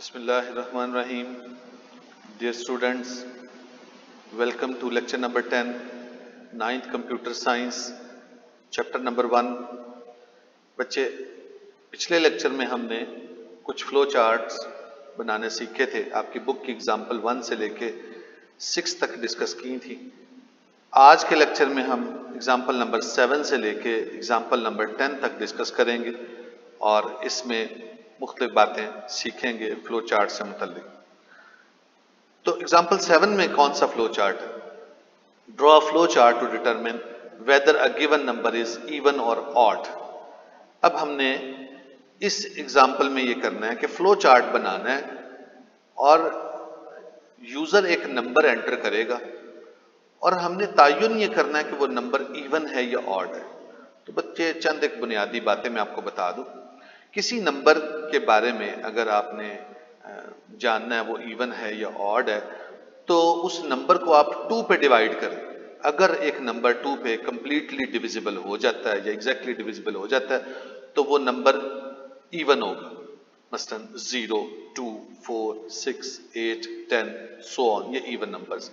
Bismillahirrahmanirrahim. Dear students, welcome to lecture number 10, ninth Computer Science, chapter number 1. बच्चे, पिछले lecture में हमने कुछ फ्लो चार्ट्स बनाने सीखे थे। आपकी बुक की एग्जाम्पल 1 से लेके 6 तक डिस्कस की थी। आज के लेक्चर में हम एग्जाम्पल नंबर 7 से लेके एग्जाम्पल नंबर 10 तक डिस्कस करेंगे और इसमें मुख्तलिफ बातें सीखेंगे फ्लो चार्ट से मुतल्लिक। तो एग्जाम्पल 7 में कौन सा फ्लो चार्ट है? Draw a flow chart to determine whether a given number is even or odd. अब हमने इस एग्जाम्पल में ये करना है कि फ्लो चार्ट बनाना है और यूजर एक नंबर एंटर करेगा और हमने तायुन ये करना है कि वो नंबर इवन है या ऑड है। तो बच्चे, चंद एक बुनियादी बातें मैं आपको बता दूं। किसी नंबर के बारे में अगर आपने जानना है वो इवन है या ऑड है, तो उस नंबर को आप 2 पे डिवाइड करें। अगर एक नंबर 2 पे कंप्लीटली डिविजिबल हो जाता है या एग्जैक्टली डिविजिबल हो जाता है तो वो नंबर इवन होगा। मसलन 0, 2, 4, 6, 8, 10 सो ऑन, ये इवन नंबर्स।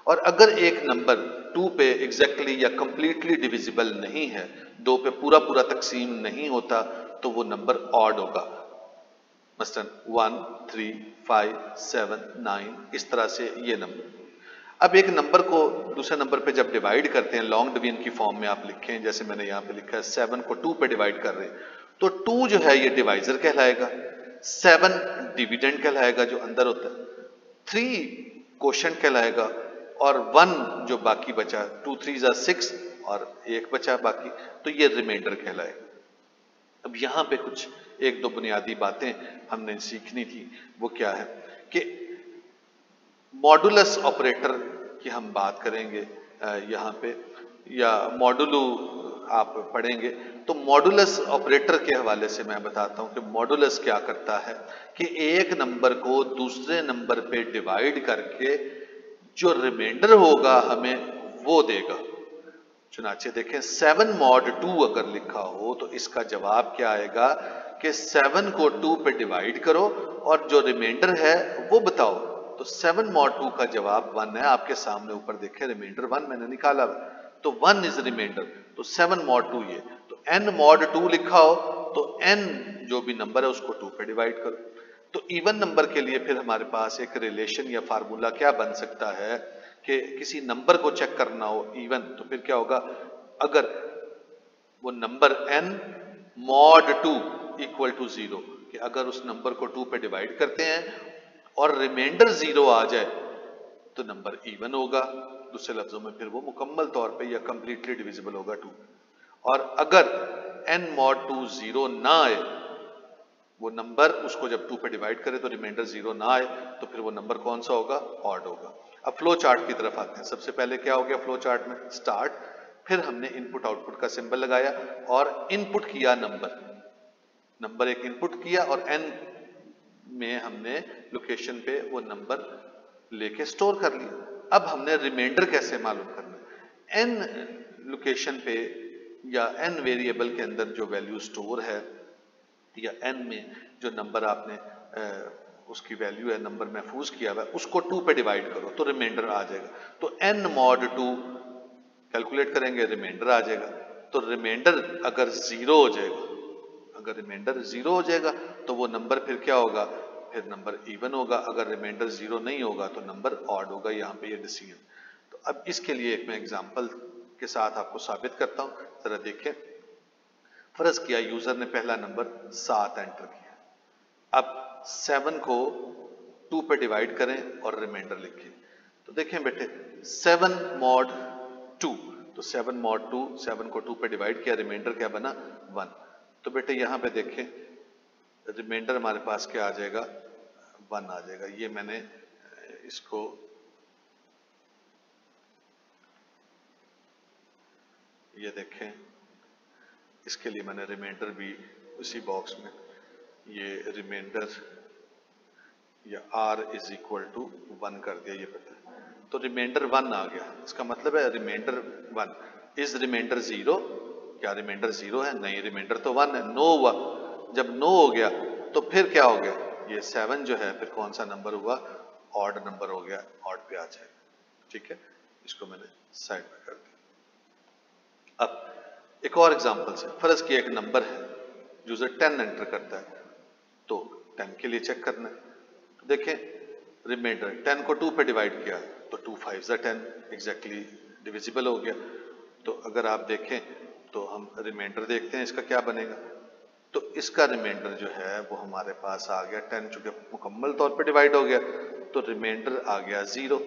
और अगर एक नंबर 2 पे एग्जैक्टली या कंप्लीटली डिविजिबल नहीं है, 2 पे पूरा पूरा तकसीम नहीं होता, तो वो नंबर ऑड होगा। मसलन 1, 3, 5, 7, 9, इस तरह से ये नंबर। अब एक नंबर को दूसरे नंबर पे जब डिवाइड करते हैं, लॉन्ग डिवीजन की फॉर्म में आप लिखें, जैसे मैंने यहाँ पे लिखा है 7 को 2 पे डिवाइड कर रहे हैं, तो 2 जो है ये डिवाइजर कहलाएगा, 7 डिविडेंड कहलाएगा जो अंदर होता है, 3 कोशेंट कहलाएगा और 1 जो बाकी बचा, 2 3 6 और 1 बचा बाकी, तो ये रिमाइंडर कहलाएगा। अब यहाँ पे कुछ एक दो बुनियादी बातें हमने सीखनी थी। वो क्या है कि मॉडुलस ऑपरेटर की हम बात करेंगे यहाँ पे, या मॉडुलू आप पढ़ेंगे। तो मॉडुलस ऑपरेटर के हवाले से मैं बताता हूँ कि मॉडुलस क्या करता है कि एक नंबर को दूसरे नंबर पे डिवाइड करके जो रिमाइंडर होगा हमें वो देगा। चुनाचे देखें 7 mod 2 अगर लिखा हो तो इसका जवाब क्या आएगा कि 7 को 2 पे डिवाइड करो और जो रिमाइंडर है वो बताओ। तो 7 mod 2 का जवाब 1 है। आपके सामने ऊपर देखें रिमाइंडर 1 मैंने निकाला, तो 1 इज रिमाइंडर, तो 7 mod 2 ये। तो n mod 2 लिखा हो तो n जो भी नंबर है उसको 2 पे डिवाइड करो। तो इवन नंबर के लिए फिर हमारे पास एक रिलेशन या फार्मूला क्या बन सकता है कि किसी नंबर को चेक करना हो इवन, तो फिर क्या होगा, अगर वो number n mod 2 equal to 0, कि अगर उस नंबर को 2 पे डिवाइड करते हैं और रिमाइंडर 0 आ जाए तो नंबर इवन होगा। दूसरे लफ्जों में फिर वो मुकम्मल तौर पे या कंप्लीटली डिविजिबल होगा 2। और अगर n mod 2 0 ना आए, वो नंबर उसको जब 2 पे डिवाइड करे तो रिमाइंडर 0 ना आए, तो फिर वो नंबर कौन सा होगा, ऑड होगा। अब फ्लो चार्ट की तरफ आते हैं। सबसे पहले क्या हो गया फ्लो चार्ट में, स्टार्ट, फिर हमने इनपुट आउटपुट का सिंबल लगाया और इनपुट किया नंबर एक इनपुट किया और n में हमने लोकेशन पे वो नंबर लेके स्टोर कर लिया। अब हमने रिमाइंडर कैसे मालूम करना है, n लोकेशन पे या n वेरिएबल के अंदर जो वैल्यू स्टोर है या n में जो नंबर आपने उसकी वैल्यू है, नंबर महफूज किया हुआ है, उसको 2 पे डिवाइड करो तो रिमाइंडर आ जाएगा। तो n mod 2 कैलकुलेट करेंगे, रिमाइंडर आ जाएगा। तो रिमाइंडर अगर 0 हो जाएगा, अगर रिमाइंडर 0 हो जाएगा तो वो नंबर फिर क्या होगा, फिर नंबर इवन होगा। अगर रिमाइंडर 0 नहीं होगा तो नंबर ऑड होगा। यहाँ पे ये डिसीजन। तो अब इसके लिए एक मैं एग्जाम्पल के साथ आपको साबित करता हूँ, जरा देखें। फर्ज किया यूजर ने पहला नंबर 7 एंटर किया। अब 7 को 2 पे डिवाइड करें और रिमाइंडर लिखें। तो देखें बेटे 7 mod 2, तो 7 mod 2, 7 को 2 पे डिवाइड किया, रिमाइंडर क्या बना 1। तो बेटे यहां पे देखें रिमाइंडर हमारे पास क्या आ जाएगा, 1 आ जाएगा। ये मैंने इसको ये देखें, इसके लिए मैंने रिमाइंडर भी उसी बॉक्स में ये रिमाइंडर या r इज इक्वल टू 1 कर दिया, ये पता है। तो रिमाइंडर 1 आ गया, इसका मतलब है रिमाइंडर 1। इज रिमाइंडर 0, क्या रिमाइंडर 0 है, नहीं, रिमाइंडर तो 1 है। नो हुआ, जब नो हो गया तो फिर क्या हो गया, ये 7 जो है फिर कौन सा नंबर हुआ, ऑड नंबर हो गया, ऑड पे आ जाएगा। ठीक है, इसको मैंने साइड में कर दिया। अब एक और एग्जांपल से, फर्ज किया एक नंबर है, यूजर 10 एंटर करता है, तो 10 के लिए चेक करना है। तो देखें रिमाइंडर 10 को 2 पे डिवाइड किया तो 2 5 10 एग्जैक्टली डिविजिबल हो गया। तो अगर आप देखें तो हम रिमाइंडर देखते हैं इसका क्या बनेगा। तो इसका रिमाइंडर जो है वो हमारे पास आ गया 10, चूंकि मुकम्मल तौर पे डिवाइड हो गया तो रिमाइंडर आ गया 0।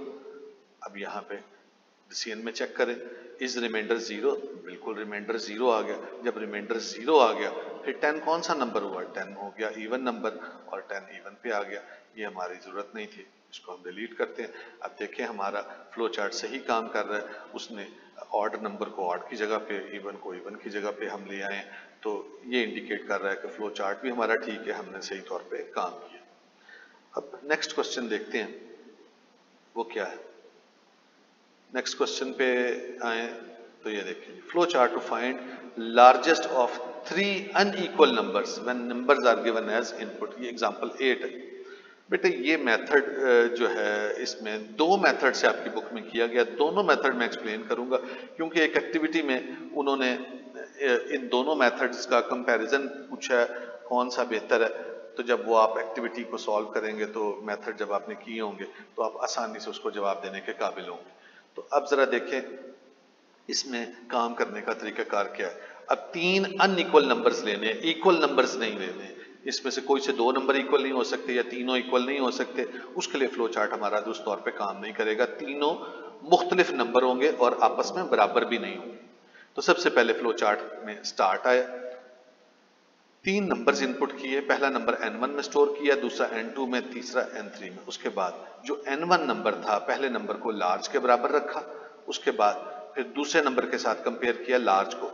अब यहाँ पे डिसीजन में चेक करें, इज रिमाइंडर 0, बिल्कुल रिमाइंडर 0 आ गया। जब रिमाइंडर 0 आ गया फिर 10 कौन सा नंबर हुआ, 10 हो गया इवन नंबर, और 10 इवन पे आ गया। ये हमारी जरूरत नहीं थी, इसको हम डिलीट करते हैं। अब देखें हमारा फ्लो चार्ट सही काम कर रहा है, उसने ऑड नंबर को ऑड की जगह पे, इवन को इवन की जगह पे हम ले आए, तो ये इंडिकेट कर रहा है कि फ्लो चार्ट भी हमारा ठीक है, हमने सही तौर पे काम किया। अब नेक्स्ट क्वेश्चन देखते हैं वो क्या है। नेक्स्ट क्वेश्चन पे आए तो ये देखें, flow chart to find largest of 3 unequal numbers when numbers are given as input. ये एग्जांपल 8 है। बेटे ये मेथड जो है इसमें 2 मेथड से आपकी बुक में किया गया, दोनों मेथड मैं एक्सप्लेन करूंगा, क्योंकि एक एक्टिविटी में उन्होंने इन दोनों मेथड्स का कंपैरिजन पूछा है कौन सा बेहतर है। तो जब वो आप एक्टिविटी को सॉल्व करेंगे तो मेथड जब आपने किए होंगे तो आप आसानी से उसको जवाब देने के काबिल होंगे। तो अब जरा देखें इसमें काम करने का तरीकाकार क्या है। अब 3 अनइक्वल नंबर्स लेने हैं, इक्वल नंबर्स नहीं लेने। इसमें से कोई से 2 नंबर इक्वल नहीं हो सकते या तीनों इक्वल नहीं हो सकते, उसके लिए फ्लो चार्ट हमारा उस तौर पे काम नहीं करेगा। तीनों मुख्तलिफ नंबर होंगे और आपस में बराबर भी नहीं होंगे। तो सबसे पहले फ्लो चार्ट में स्टार्ट आया, 3 नंबर्स इनपुट किए, पहला नंबर n1 में स्टोर किया, दूसरा n2 में, तीसरा n3 में। उसके बाद जो n1 नंबर था पहले नंबर को लार्ज के बराबर रखा, उसके बाद फिर दूसरे नंबर के साथ कंपेयर किया लार्ज को,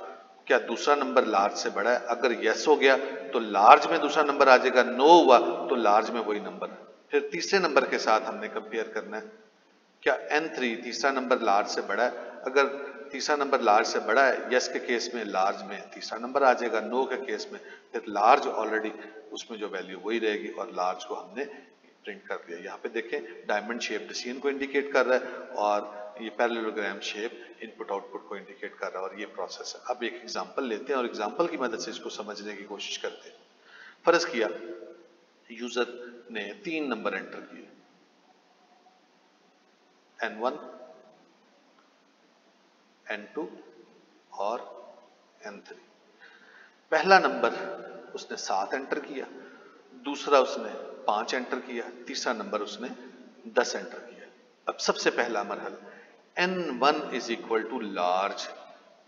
क्या दूसरा नंबर लार्ज से बड़ा है, अगर यस हो गया तो लार्ज में दूसरा नंबर आ जाएगा, नो हुआ तो लार्ज में वही नंबर है। फिर तीसरे नंबर के साथ हमने कंपेयर करना है, क्या n3 तीसरा नंबर लार्ज से बड़ा है, अगर तीसरा नंबर लार्ज से बड़ा है यस के केस में लार्ज में तीसरा नंबर आ जाएगा, नो के केस में फिर लार्ज ऑलरेडी उसमें जो वैल्यू वही रहेगी और लार्ज को हमने प्रिंट कर दिया। यहाँ पे देखें डायमंड शेप डिसीजन को इंडिकेट कर रहा है और ये पैरेललोग्राम शेप इनपुट आउटपुट को इंडिकेट कर रहा है और ये प्रोसेस है। अब एक एग्जांपल लेते हैं और एग्जांपल की मदद से इसको समझने की कोशिश करते हैं। फर्ज किया यूजर ने 3 नंबर एंटर किए, n1, n2 और n3। पहला नंबर उसने 7 एंटर किया, दूसरा उसने 5 एंटर किया, तीसरा नंबर उसने 10 एंटर किया। अब सबसे पहला मरहला n1 is equal to large,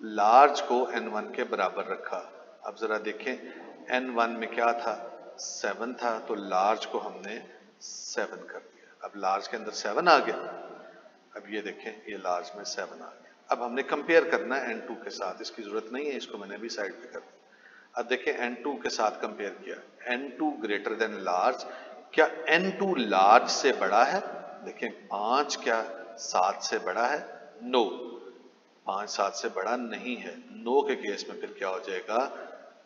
large को n1 के बराबर रखा। अब जरा देखें n1 में क्या था, 7 था, तो लार्ज को हमने 7 कर दिया। अब लार्ज के अंदर 7 आ गया, अब ये देखें ये लार्ज में 7 आ गया। अब हमने कंपेयर करना है n2 के साथ, इसकी जरूरत नहीं है, इसको मैंने भी साइड पे कर दिया। अब देखें n2 के साथ कंपेयर किया, n2 ग्रेटर देन लार्ज, क्या n2 लार्ज से बड़ा है, देखें 5 क्या 7 से बड़ा है, नो 5 7 से बड़ा नहीं है। नो के केस में फिर क्या हो जाएगा,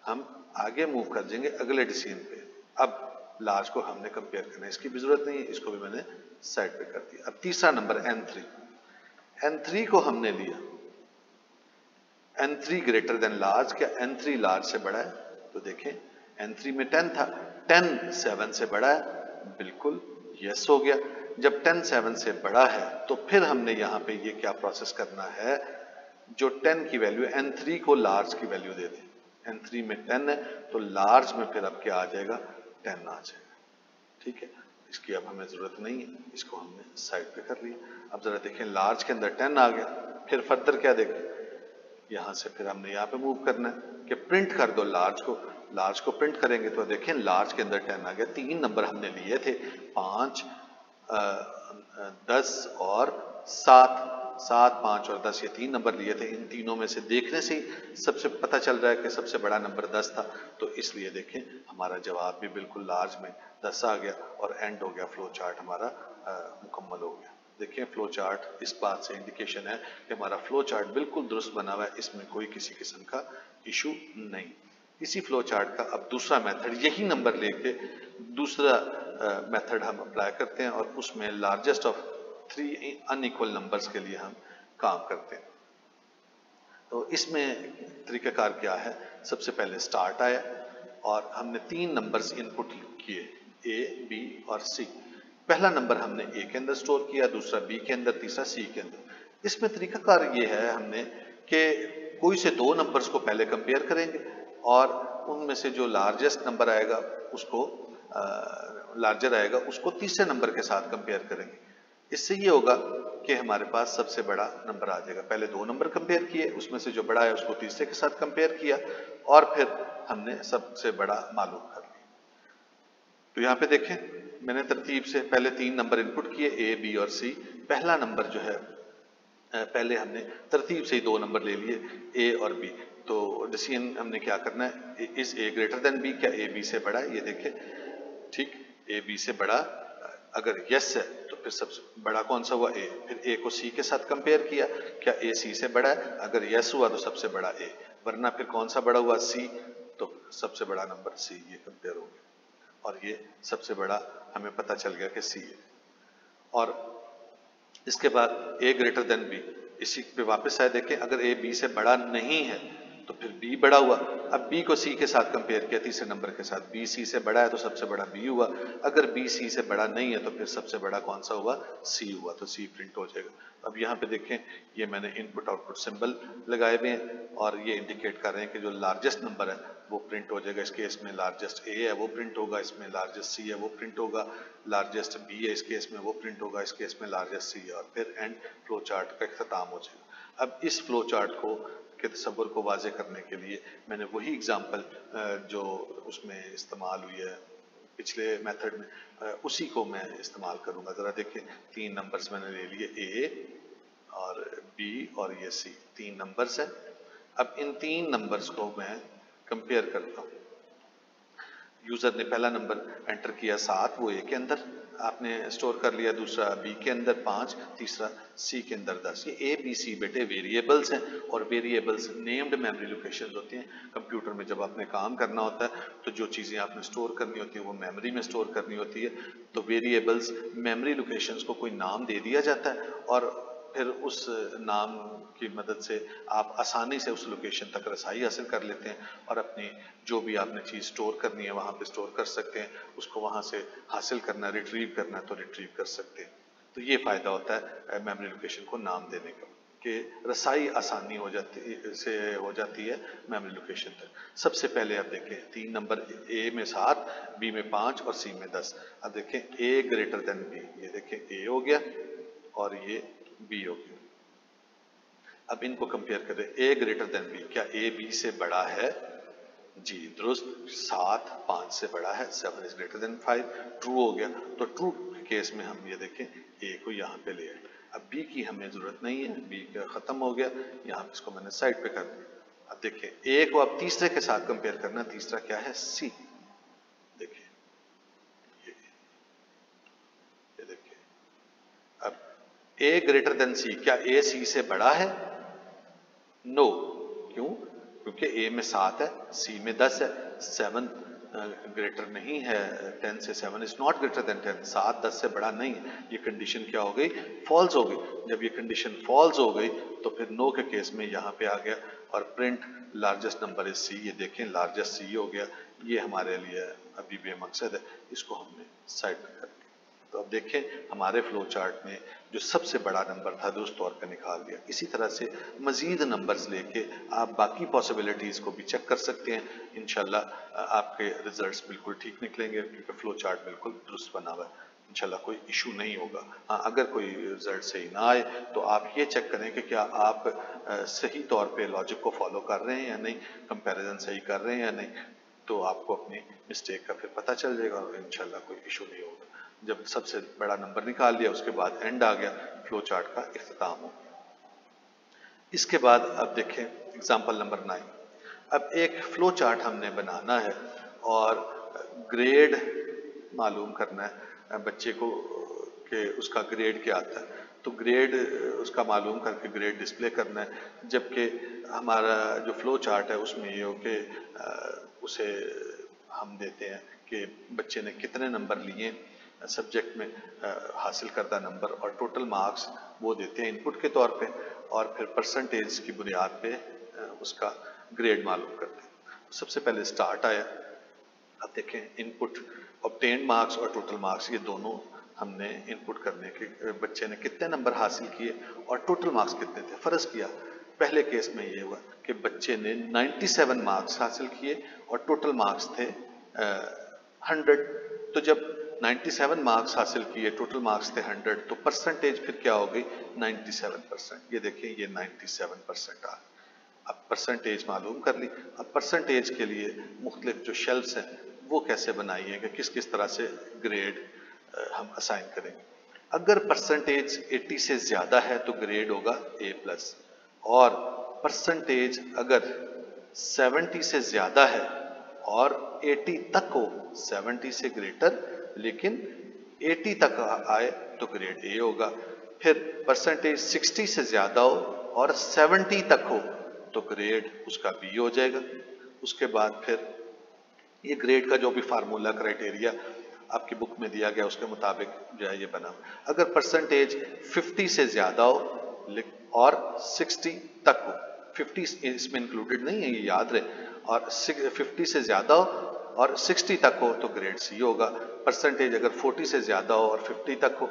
हम आगे मूव कर जाएंगे अगले डिसीजन पे। अब लार्ज को हमने कंपेयर करना है, इसकी भी जरूरत नहीं है, इसको भी मैंने साइड पे कर दिया। अब तीसरा नंबर n3, n3 को हमने लिया, n3 ग्रेटर देन लार्ज, क्या n3 लार्ज से बड़ा है, तो देखें n3 में 10 था, 10 7 से बड़ा है, बिल्कुल यस हो गया। जब 10 7 से बड़ा है तो फिर हमने यहाँ पे ये क्या प्रोसेस करना है, जो 10 की वैल्यू n3 को लार्ज की वैल्यू दे दें। n3 में 10 है तो लार्ज में फिर अब क्या आ जाएगा, 10 आ जाएगा। ठीक है, इसकी अब हमें जरूरत नहीं है, इसको हमने साइड पे कर लिया। अब जरा देखें लार्ज के अंदर 10 आ गया, फिर फर्दर क्या देखें, यहां से फिर हमने यहाँ पे मूव करना है कि प्रिंट कर दो लार्ज को। लार्ज को प्रिंट करेंगे तो देखें लार्ज के अंदर 10 आ गया। 3 नंबर हमने लिए थे, 5 10 और 7, 7 5 और 10 ये 3 नंबर लिए थे। इन तीनों में से देखने से ही सबसे पता चल रहा है कि सबसे बड़ा नंबर 10 था, तो इसलिए देखें हमारा जवाब भी बिल्कुल लार्ज में 10 आ गया और एंड हो गया, फ्लो चार्ट हमारा मुकम्मल हो गया। देखिए फ्लो चार्ट इस बात से इंडिकेशन है कि हमारा फ्लो चार्ट बिल्कुल दुरुस्त बना हुआ है, इसमें कोई किसी किस्म का इशू नहीं। इसी फ्लो चार्ट का अब दूसरा मेथड, यही नंबर लेके दूसरा मेथड हम अप्लाई करते हैं और उसमें लार्जेस्ट ऑफ 3 अनइक्वल नंबर्स के लिए हम काम करते हैं। तो इसमें तरीकाकार क्या है, सबसे पहले स्टार्ट आया और हमने 3 नंबर्स इनपुट किए, ए, बी और सी। पहला नंबर हमने ए के अंदर स्टोर किया, दूसरा बी के अंदर, तीसरा सी के अंदर। इसमें तरीकाकार ये है हमने कि कोई से 2 नंबर्स को पहले कंपेयर करेंगे और उनमें से जो लार्जेस्ट नंबर आएगा उसको लार्जर आएगा उसको तीसरे नंबर के साथ कंपेयर करेंगे। इससे ये होगा कि हमारे पास सबसे बड़ा नंबर आ जाएगा। पहले 2 नंबर कंपेयर किए, उसमें से जो बड़ा है उसको तीसरे के साथ कंपेयर किया और फिर हमने सबसे बड़ा मालूम कर लिया। तो यहाँ पे देखें, मैंने तरतीब से पहले 3 नंबर इनपुट किए, ए, बी और सी। पहला नंबर जो है पहले हमने तरतीब से ही 2 नंबर ले लिए, ए और बी। तो डिसीजन हमने क्या करना है, is A greater than B, क्या ए बी से बड़ा है? ये देखें, ठीक, ए बी से बड़ा अगर यस है तो फिर सबसे बड़ा कौन सा हुआ? ए। फिर ए को सी के साथ कंपेयर किया, क्या ए सी से बड़ा है? अगर यस हुआ तो सबसे बड़ा ए, वरना फिर कौन सा बड़ा हुआ? सी। तो सबसे बड़ा नंबर सी, ये कंपेयर हो गया और ये सबसे बड़ा हमें पता चल गया कि सी है। और इसके बाद ए ग्रेटर देन बी, इसी पे वापस आए, देखें अगर ए बी से बड़ा नहीं है तो फिर बी बड़ा हुआ। अब बी को सी के साथ कंपेयर किया तीसरे नंबर के साथ, बी सी से बड़ा है तो सबसे बड़ा बी हुआ। अगर बी सी से बड़ा नहीं है तो फिर सबसे बड़ा कौन सा हुआ? सी हुआ, तो सी प्रिंट हो जाएगा। अब यहाँ पे देखें, ये मैंने इनपुट आउटपुट सिंबल लगाए हुए हैं और ये इंडिकेट कर रहे हैं कि जो लार्जेस्ट नंबर है वो प्रिंट हो जाएगा। इस केस में लार्जेस्ट ए है वो प्रिंट होगा, इसमें लार्जेस्ट सी है वो प्रिंट होगा, लार्जेस्ट बी है इस केस में वो प्रिंट होगा, इस केस में लार्जेस्ट सी है, और फिर एंड फ्लो चार्ट का इख्तिताम हो जाएगा। अब इस फ्लो चार्ट को के तस्वर को वाजे करने के लिए मैंने वही एग्जाम्पल जो उसमें इस्तेमाल हुई है पिछले मेथड में, उसी को मैं इस्तेमाल करूंगा। जरा देखें, 3 नंबर्स मैंने ले लिए, ए और बी और ये सी, 3 नंबर्स हैं। अब इन 3 नंबर्स को मैं कंपेयर करता हूँ। यूजर ने पहला नंबर एंटर किया 7, वो ए के अंदर आपने स्टोर कर लिया, दूसरा बी के अंदर 5, तीसरा सी के अंदर 10। ये ए बी सी बेटे वेरिएबल्स हैं और वेरिएबल्स नेम्ड मेमोरी लोकेशंस होती हैं। कंप्यूटर में जब आपने काम करना होता है तो जो चीज़ें आपने स्टोर करनी होती है वो मेमोरी में स्टोर करनी होती है। तो वेरिएबल्स मेमोरी लोकेशंस को कोई नाम दे दिया जाता है और फिर उस नाम की मदद से आप आसानी से उस लोकेशन तक रसाई हासिल कर लेते हैं और अपनी जो भी आपने चीज़ स्टोर करनी है वहाँ पे स्टोर कर सकते हैं। उसको वहाँ से हासिल करना, रिट्रीव करना है तो रिट्रीव कर सकते हैं। तो ये फ़ायदा होता है मेमोरी लोकेशन को नाम देने का कि रसाई आसानी हो जाती है मेमोरी लोकेशन तक। सबसे पहले आप देखें, 3 नंबर, ए में 7, बी में 5 और सी में 10। अब देखें ए ग्रेटर देन बी, ये देखें ए हो गया और ये बी हो गया। अब इनको कंपेयर करें, ए ग्रेटर देन बी, क्या ए बी से बड़ा है? जी दुरुस्त, 7 5 से बड़ा है, 7 इज ग्रेटर देन 5, ट्रू हो गया। तो ट्रू के केस में हम ये देखें ए को यहाँ पे ले आए। अब बी की हमें जरूरत नहीं है, बी का खत्म हो गया, यहाँ पे इसको मैंने साइड पे कर दिया। अब देखिए ए को अब तीसरे के साथ कंपेयर करना, तीसरा क्या है? सी। देखिए ये देखिए, अब ए ग्रेटर देन सी, क्या ए सी से बड़ा है? नो। क्यों? क्योंकि ए में 7 है, सी में 10 है, 7 ग्रेटर नहीं है 10 से, 7 इज नॉट ग्रेटर देन 10, 7 10 से बड़ा नहीं है। ये कंडीशन क्या हो गई? फॉल्स हो गई। जब ये कंडीशन फॉल्स हो गई तो फिर नो के केस में यहाँ पे आ गया और print largest number is C. ये देखें लार्जेस्ट सी हो गया। ये हमारे लिए अभी बेमकसद है, इसको हमने साइड में कर दिया। तो अब देखें हमारे फ्लो चार्ट में जो सबसे बड़ा नंबर था दुरुस्त तौर पे निकाल दिया। इसी तरह से मजीद नंबर्स लेके आप बाकी पॉसिबिलिटीज़ को भी चेक कर सकते हैं। इंशाल्लाह आपके रिजल्ट्स बिल्कुल ठीक निकलेंगे क्योंकि फ्लो चार्ट बिल्कुल दुरुस्त बना हुआ है। इंशाल्लाह कोई इशू नहीं होगा। हाँ, अगर कोई रिजल्ट सही ना आए तो आप ये चेक करें कि क्या आप सही तौर पे लॉजिक को फॉलो कर रहे हैं या नहीं, कंपैरिजन सही कर रहे हैं या नहीं, तो आपको अपनी मिस्टेक का फिर पता चल जाएगा और इंशाल्लाह कोई इशू नहीं होगा। जब सबसे बड़ा नंबर निकाल लिया उसके बाद एंड आ गया, फ्लो चार्ट का इख्तिताम हो गया। इसके बाद अब देखें एग्जांपल नंबर 9। अब एक फ्लो चार्ट हमने बनाना है और ग्रेड मालूम करना है बच्चे को कि उसका ग्रेड क्या आता है। तो ग्रेड उसका मालूम करके ग्रेड डिस्प्ले करना है, जबकि हमारा जो फ्लो चार्ट है उसमें ये हो कि उसे हम देते हैं कि बच्चे ने कितने नंबर लिए सब्जेक्ट में, हासिल करदा नंबर, और टोटल मार्क्स वो देते हैं इनपुट के तौर पे, और फिर परसेंटेज की बुनियाद पे उसका ग्रेड मालूम करते हैं। सबसे पहले स्टार्ट आया, अब देखें इनपुट ऑब्टेन्ड मार्क्स और टोटल मार्क्स ये दोनों हमने इनपुट करने के, बच्चे ने कितने नंबर हासिल किए और टोटल मार्क्स कितने थे। फर्ज किया पहले केस में ये हुआ कि बच्चे ने 97 मार्क्स हासिल किए और टोटल मार्क्स थे 100। तो जब 97 मार्क्स हासिल किए, टोटल मार्क्स थे 100, तो परसेंटेज फिर क्या हो गई 97%। ये देखिए ये 97% आ गई। अब परसेंटेज मालूम कर ली। अब परसेंटेज के लिए मुख्तलिफ जो शेल्फ्स हैं वो कैसे बनाई है कि किस किस तरह से ग्रेड हम असाइन करेंगे। अगर परसेंटेज 80 से ज्यादा है तो ग्रेड होगा A+, और परसेंटेज अगर 70 से ज्यादा है और 80 तक हो, 70 से ग्रेटर लेकिन 80 तक आए तो ग्रेड A होगा। फिर परसेंटेज 60 से ज्यादा हो और 70 तक हो तो ग्रेड उसका B हो जाएगा। उसके बाद फिर ये ग्रेड का जो भी फार्मूला क्राइटेरिया आपकी बुक में दिया गया उसके मुताबिक जो है ये बना। अगर परसेंटेज 50 से ज्यादा हो और 60 तक हो, 50 इसमें इंक्लूडेड नहीं है ये याद रहे, और 50 से ज्यादा हो और 60 तक हो तो ग्रेड C होगा। परसेंटेज अगर 40 से ज्यादा हो और 50 तक हो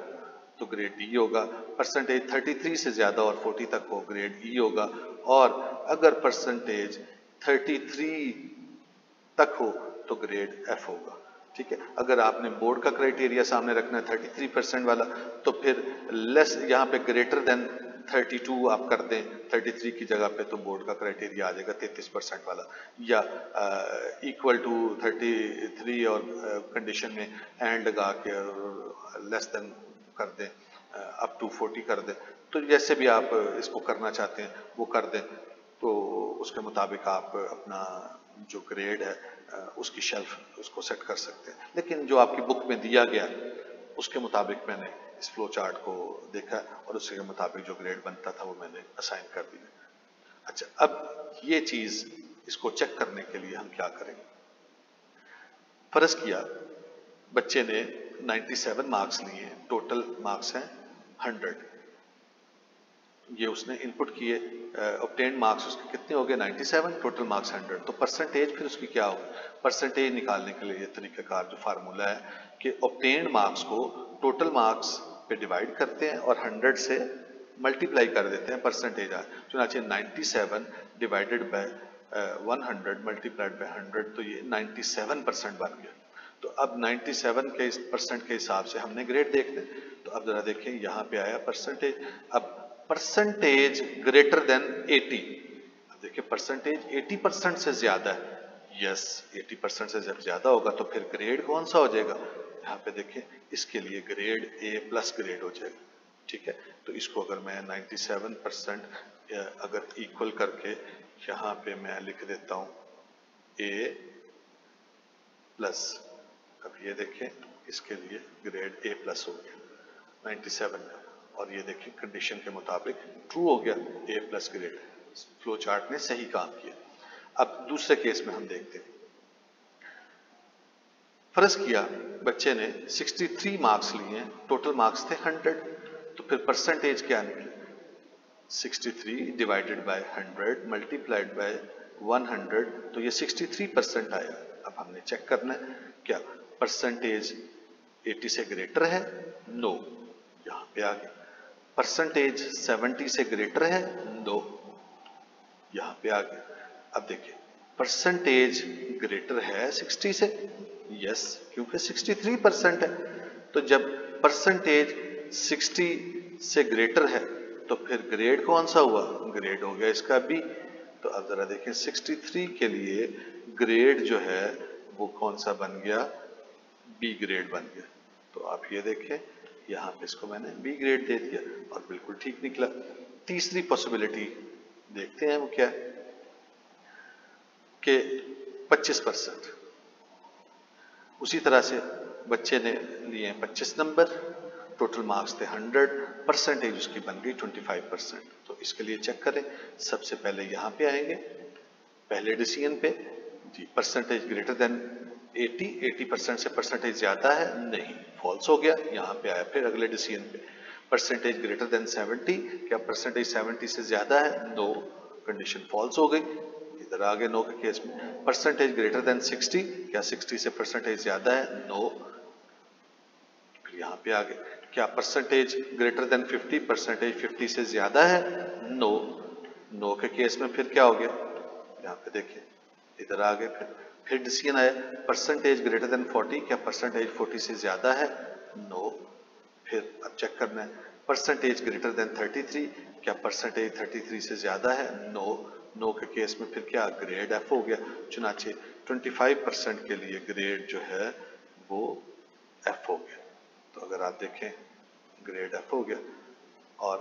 तो ग्रेड D होगा। परसेंटेज 33 से ज्यादा और 40 तक हो ग्रेड E होगा। और अगर परसेंटेज 33 तक हो तो ग्रेड F होगा। ठीक है, अगर आपने बोर्ड का क्राइटेरिया सामने रखना है 33% वाला तो फिर लेस यहाँ पे ग्रेटर देन 32 आप कर दें 33 की जगह पे, तो बोर्ड का क्राइटेरिया आ जाएगा 33% वाला, या इक्वल टू 33 और कंडीशन में एंड लगा के लेस देन कर दें, अप टू 40 कर दें। तो जैसे भी आप इसको करना चाहते हैं वो कर दें, तो उसके मुताबिक आप अपना जो ग्रेड है उसकी शेल्फ उसको सेट कर सकते हैं। लेकिन जो आपकी बुक में दिया गया उसके मुताबिक मैंने इस फ्लो चार्ट को देखा और उसके मुताबिक जो ग्रेड बनता था वो मैंने असाइन कर दिया। अच्छा, अब ये चीज इसको चेक करने के लिए हम क्या करेंगे। फर्ज किया बच्चे ने 97 मार्क्स लिए, टोटल मार्क्स हैं 100, ये उसने इनपुट किए, ऑब्टेन्ड मार्क्स उसके कितने हो गए 97, टोटल मार्क्स 100। तो परसेंटेज फिर उसकी क्या होगी। परसेंटेज निकालने के लिए तरीकाकार जो फार्मूला है कि ऑब्टेन्ड मार्क्स को टोटल मार्क्स पे डिवाइड करते हैं और 100 से मल्टीप्लाई कर देते हैं, परसेंटेज आ चुनाचे 97 डिवाइडेड बाय 100 मल्टीप्लाइड बाय 100, तो ये 97% बन गया। तो अब 97 के परसेंट के हिसाब से हमने ग्रेड देखते हैं। तो अब जरा देखें यहाँ पे आया परसेंटेज। अब परसेंटेज ग्रेटर देन 80, अब देखिए परसेंटेज 80% से ज्यादा है। यस, 80% से जब ज्यादा होगा तो फिर ग्रेड कौन सा हो जाएगा, यहाँ पे देखिए इसके लिए ग्रेड A+ ग्रेड हो जाएगा। ठीक है, तो इसको अगर मैं 97% अगर इक्वल करके यहाँ पे मैं लिख देता हूँ A+, अब ये देखें इसके लिए ग्रेड A+ हो गया 97 में, और ये देखिए कंडीशन के मुताबिक ट्रू हो गया, A+ ग्रेड। फ्लो चार्ट ने सही काम किया। अब दूसरे केस में हम देखते हैं। फर्ज किया बच्चे ने 63 मार्क्स लिए, टोटल मार्क्स थे 100, तो फिर परसेंटेज क्या निकली 63 डिवाइडेड बाय 100 मल्टीप्लाइड बाय 100, तो ये 63% आया। अब हमने चेक करना है क्या परसेंटेज 80 से ग्रेटर है, नो, यहाँ पे आ गया। परसेंटेज 70 से ग्रेटर है, नो, यहाँ पे आ गया। अब देखिए परसेंटेज ग्रेटर है 60 से, यस, क्योंकि 63% है। तो जब परसेंटेज 60 से ग्रेटर है तो फिर ग्रेड कौन सा हुआ, ग्रेड हो गया इसका B। तो अब जरा देखें 63 के लिए ग्रेड जो है वो कौन सा बन गया, B ग्रेड बन गया। तो आप ये देखें यहाँ पे इसको मैंने B ग्रेड दे दिया और बिल्कुल ठीक निकला। तीसरी पॉसिबिलिटी देखते हैं वो क्या है कि 25%। उसी तरह से बच्चे ने लिए 25 नंबर, टोटल मार्क्स थे 100, परसेंटेज उसकी बन गई 25%। तो इसके लिए चेक करें, सबसे पहले यहाँ पे आएंगे पहले डिसीजन पे जी, परसेंटेज ग्रेटर देन 80% से परसेंटेज ज्यादा है, नहीं, फॉल्स हो गया। यहाँ पे आया फिर अगले डिसीजन पे, परसेंटेज ग्रेटर देन 70, क्या परसेंटेज 70 से ज्यादा है, नो, कंडीशन फॉल्स हो गई। इधर आगे नो के केस में, परसेंटेज ग्रेटर देन 60, क्या 60 से परसेंटेज ज्यादा है, नो। फिर यहाँ पे आगे, क्या परसेंटेज ग्रेटर देन 50, परसेंटेज 50 से ज्यादा है, नो। नो के केस में फिर क्या हो गया, यहाँ पे देखिए, इधर आगे फिर डिसीजन आया, परसेंटेज ग्रेटर देन 40, क्या परसेंटेज 40 से ज्यादा है, नो। फिर अब चेक करना है, परसेंटेज ग्रेटर देन 33, क्या परसेंटेज 33 से ज्यादा है, नो। नो के केस में फिर क्या, ग्रेड एफ हो गया। चुनाचे 25% के लिए ग्रेड जो है वो एफ हो गया। तो अगर आप देखें, ग्रेड एफ हो गया। और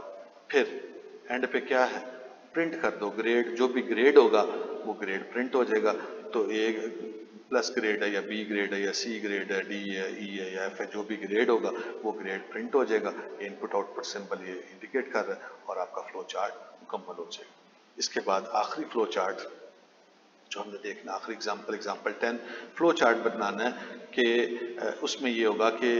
फिर एंड पे क्या है, प्रिंट कर दो ग्रेड, जो भी ग्रेड होगा वो ग्रेड प्रिंट हो जाएगा। तो ए प्लस ग्रेड है या बी ग्रेड है या सी ग्रेड है, डी है, ई है या एफ है, जो भी ग्रेड होगा वो ग्रेड प्रिंट हो जाएगा। इनपुट आउटपुट सिंबल ये इंडिकेट कर रहा है और आपका फ्लो चार्ट मुकम्मल हो जाएगा। इसके बाद आखिरी फ्लो चार्ट जो हमने देखना, आखिरी एग्जाम्पल 10 फ्लो चार्ट बनाना है कि उसमें ये होगा कि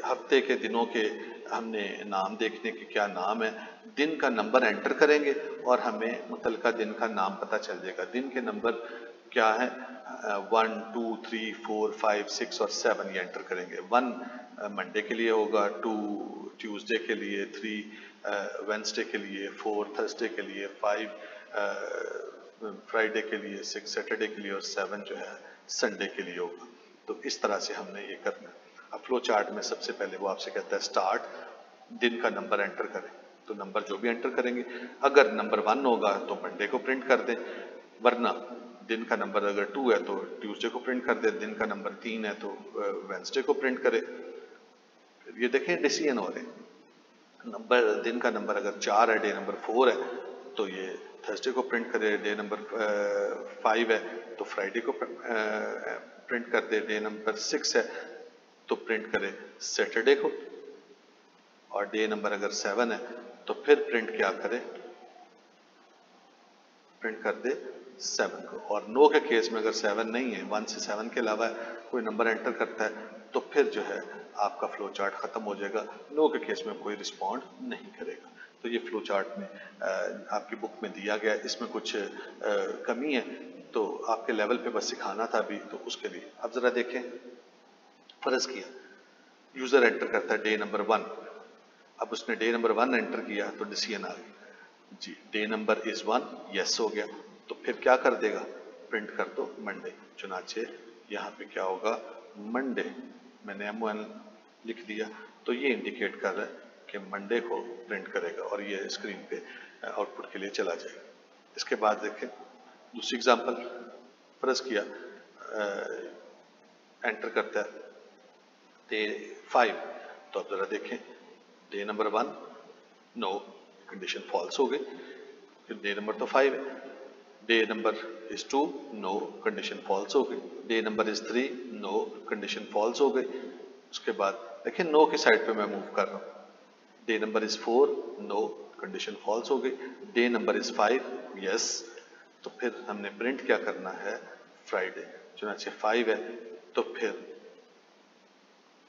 हफ्ते के दिनों के हमने नाम देखने के क्या नाम है, दिन का नंबर एंटर करेंगे और हमें मुतलका दिन का नाम पता चल जाएगा। दिन के नंबर क्या है, 1 2 3 4 5 6 और 7 ये एंटर करेंगे। 1 मंडे के लिए होगा, 2 ट्यूसडे के लिए, 3 वेंसडे के लिए, 4 थर्सडे के लिए, 5 फ्राइडे के लिए, 6 सैटरडे के लिए और 7 जो है संडे के लिए होगा। तो इस तरह से हमने ये करना है। अब फ्लो चार्ट में सबसे पहले वो आपसे कहता है स्टार्ट, दिन का नंबर एंटर करें। तो नंबर जो भी एंटर करेंगे, अगर नंबर 1 होगा तो मंडे को प्रिंट कर दें, वरना दिन का नंबर अगर 2 है तो ट्यूसडे को प्रिंट कर दे, दिन का नंबर 3 है तो वेंसडे को प्रिंट करे। ये देखें डिसीजन हो रहे हैं। नंबर दिन का नंबर अगर 4 है, डे नंबर 4 है तो ये थर्सडे को प्रिंट करे, डे नंबर 5 है तो फ्राइडे को प्रिंट कर दे, डे नंबर 6 है तो प्रिंट करे सैटरडे को, और डे नंबर अगर 7 है तो फिर प्रिंट क्या करे, प्रिंट कर दे 7 को। और नो के केस में अगर 7 नहीं है, 1 से 7 के अलावा कोई नंबर एंटर करता है तो फिर जो है आपका फ्लो चार्ट खत्म हो जाएगा। नो के केस में कोई रिस्पॉन्ड नहीं करेगा। तो ये फ्लो चार्ट में आपकी बुक में दिया गया है। इसमें कुछ कमी है तो आपके लेवल पे बस सिखाना था अभी, तो उसके लिए अब जरा देखें। फर्ज किया यूजर एंटर करता है डे नंबर 1, अब उसने डे नंबर 1 एंटर किया तो डिसीजन आ गया जी, डे नंबर इज 1, यस हो गया। तो फिर क्या कर देगा, प्रिंट कर दो मंडे। चुनाचे यहाँ पे क्या होगा, मंडे, मैंने MON लिख दिया तो ये इंडिकेट कर रहा है कि मंडे को प्रिंट करेगा और ये स्क्रीन पे आउटपुट के लिए चला जाएगा। इसके बाद देखें दूसरी एग्जांपल, फर्ज किया एंटर करता है डे 5, तो अब जरा देखें the number 1 no, condition false हो गई। फिर डे नंबर तो 5 है, the number is 2 no, condition false हो गई। The number is 3 no, condition false हो गई। उसके बाद देखिए नो की साइड पे मैं मूव कर रहा हूँ। The number is 4 no, condition false हो गई। डे नंबर इज 5 यस, तो फिर हमने प्रिंट क्या करना है, फ्राइडे। चुनाचे 5 है तो फिर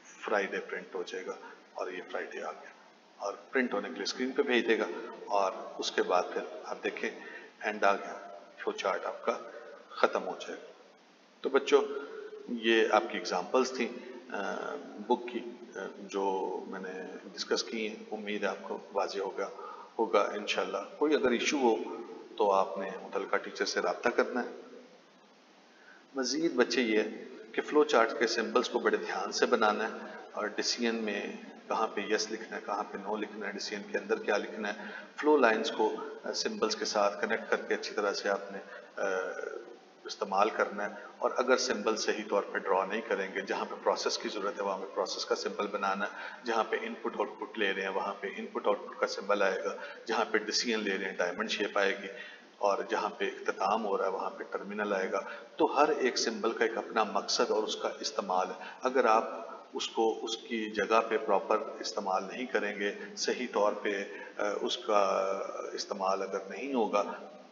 फ्राइडे प्रिंट हो जाएगा और ये फ्राइडे आ गया और प्रिंट होने के लिए स्क्रीन पे भेज देगा। और उसके बाद फिर आप देखें एंड आ गया, फ्लो चार्ट आपका ख़त्म हो जाएगा। तो बच्चों ये आपकी एग्जांपल्स थी बुक की जो मैंने डिस्कस की हैं। उम्मीद है आपको वाज़ेह होगा इंशाल्लाह। कोई अगर इशू हो तो आपने मुतल्लिका टीचर से रब्ता करना है। मज़ीद बच्चे ये कि फ़्लो चार्ट के सिंबल्स को बड़े ध्यान से बनाना है और डिसीजन में कहाँ पे यस लिखना है, कहाँ पे नो लिखना है, डिसीजन के अंदर क्या लिखना है। फ्लो लाइंस को सिंबल्स के साथ कनेक्ट करके अच्छी तरह से आपने इस्तेमाल करना है। और अगर सिंबल सही तौर पे ड्रॉ नहीं करेंगे, जहाँ पे प्रोसेस की ज़रूरत है वहाँ पे प्रोसेस का सिंबल बनाना है। जहाँ पे इनपुट आउटपुट ले रहे हैं वहाँ पे इनपुट आउटपुट का सिंबल आएगा। जहाँ पे डिसीजन ले रहे हैं डायमंड शेप आएगी और जहाँ पे इख्तिताम हो रहा है वहाँ पे टर्मिनल आएगा। तो हर एक सिंबल का एक अपना मकसद और उसका इस्तेमाल है। अगर आप उसको उसकी जगह पे प्रॉपर इस्तेमाल नहीं करेंगे, सही तौर पे उसका इस्तेमाल अगर नहीं होगा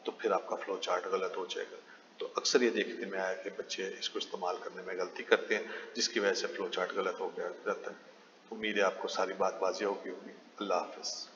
तो फिर आपका फ्लो चार्ट गलत हो जाएगा। तो अक्सर ये देखने में आया कि बच्चे इसको इस्तेमाल करने में गलती करते हैं, जिसकी वजह से फ्लो चार्ट गलत हो गया जाता है। उम्मीद है आपको सारी बात वाज़ेह होगी। अल्लाह हाफ़िज़।